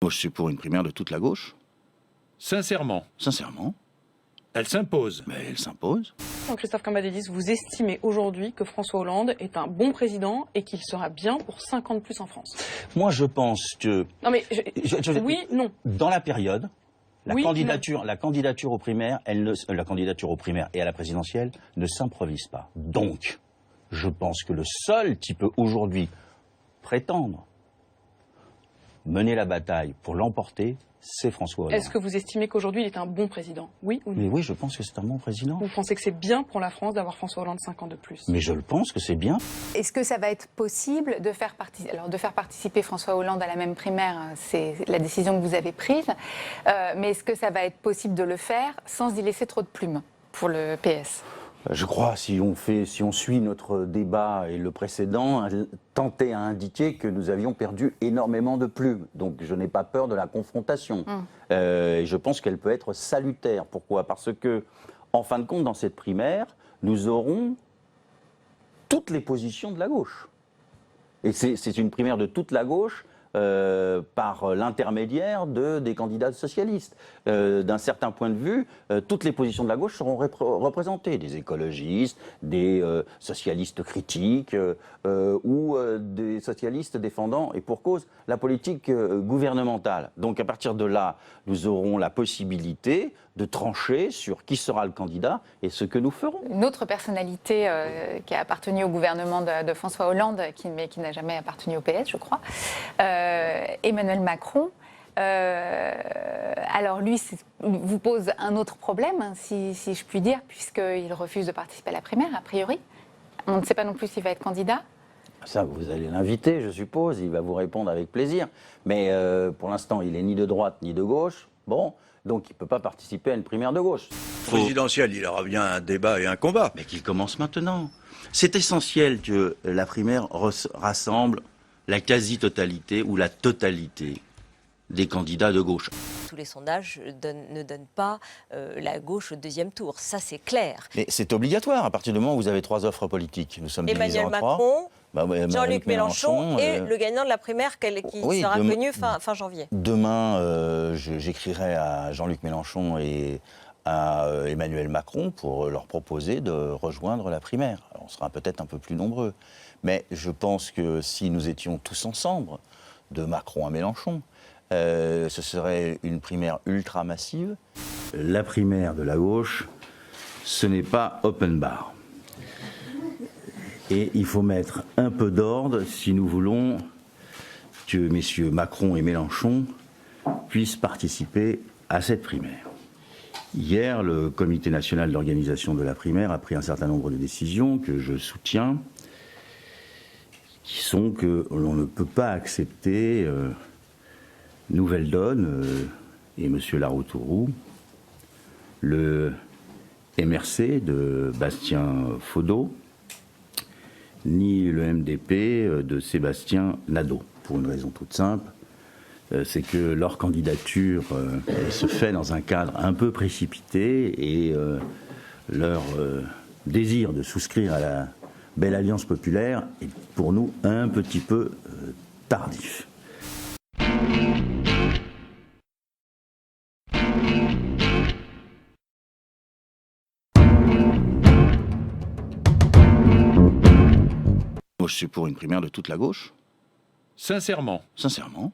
Moi, je suis pour une primaire de toute la gauche. Sincèrement, Sincèrement. elle s'impose. Mais elle s'impose. Christophe Cambadélis, vous estimez aujourd'hui que François Hollande est un bon président et qu'il sera bien pour 5 ans de plus en France? Moi, je pense que... Non mais, oui, non. Dans la période, la Oui, candidature aux primaires, la candidature aux primaires et à la présidentielle ne s'improvise pas. Donc, je pense que le seul qui peut aujourd'hui prétendre mener la bataille pour l'emporter, c'est François Hollande. Est-ce que vous estimez qu'aujourd'hui il est un bon président? Oui ou non? Mais oui, je pense que c'est un bon président. Vous pensez que c'est bien pour la France d'avoir François Hollande 5 ans de plus? Mais je le pense que c'est bien. Est-ce que ça va être possible de faire participer François Hollande à la même primaire? C'est la décision que vous avez prise. Mais est-ce que ça va être possible de le faire sans y laisser trop de plumes pour le PS? Je crois, si on suit notre débat et le précédent, tenter à indiquer que nous avions perdu énormément de plumes. Donc je n'ai pas peur de la confrontation. Et je pense qu'elle peut être salutaire. Pourquoi? Parce que, en fin de compte, dans cette primaire, nous aurons toutes les positions de la gauche. Et c'est une primaire de toute la gauche par l'intermédiaire des candidats socialistes. D'un certain point de vue, toutes les positions de la gauche seront représentées. Des écologistes, des socialistes critiques ou des socialistes défendant, et pour cause, la politique gouvernementale. Donc à partir de là, nous aurons la possibilité de trancher sur qui sera le candidat et ce que nous ferons. Une autre personnalité qui a appartenu au gouvernement de François Hollande, mais qui n'a jamais appartenu au PS, je crois, Emmanuel Macron. Alors lui vous pose un autre problème, hein, si je puis dire, puisqu'il refuse de participer à la primaire, a priori. On ne sait pas non plus s'il va être candidat. Ça, vous allez l'inviter, je suppose, il va vous répondre avec plaisir. Mais pour l'instant, il n'est ni de droite ni de gauche. Bon, donc il ne peut pas participer à une primaire de gauche. Présidentiel, il aura bien un débat et un combat. Mais qu'il commence maintenant. C'est essentiel que la primaire rassemble la quasi-totalité ou la totalité des candidats de gauche. Tous les sondages ne donnent pas la gauche au deuxième tour, ça c'est clair. Mais c'est obligatoire à partir du moment où vous avez 3 offres politiques. Nous sommes divisés Emmanuel en 3. Macron, Jean-Luc Mélenchon et le gagnant de la primaire qui sera connu fin janvier. Demain, j'écrirai à Jean-Luc Mélenchon et à Emmanuel Macron pour leur proposer de rejoindre la primaire. Alors, on sera peut-être un peu plus nombreux. Mais je pense que si nous étions tous ensemble, de Macron à Mélenchon, ce serait une primaire ultra massive. La primaire de la gauche, ce n'est pas open bar. Et il faut mettre un peu d'ordre si nous voulons que messieurs Macron et Mélenchon puissent participer à cette primaire. Hier, le Comité national d'organisation de la primaire a pris un certain nombre de décisions que je soutiens, qui sont que l'on ne peut pas accepter Nouvelle Donne et M. Laroutourou, le MRC de Bastien Faudeau, ni le MDP de Sébastien Nadeau, pour une raison toute simple, c'est que leur candidature se fait dans un cadre un peu précipité et leur désir de souscrire à la Belle Alliance populaire est pour nous un petit peu tardif. Moi, je suis pour une primaire de toute la gauche. Sincèrement, Sincèrement.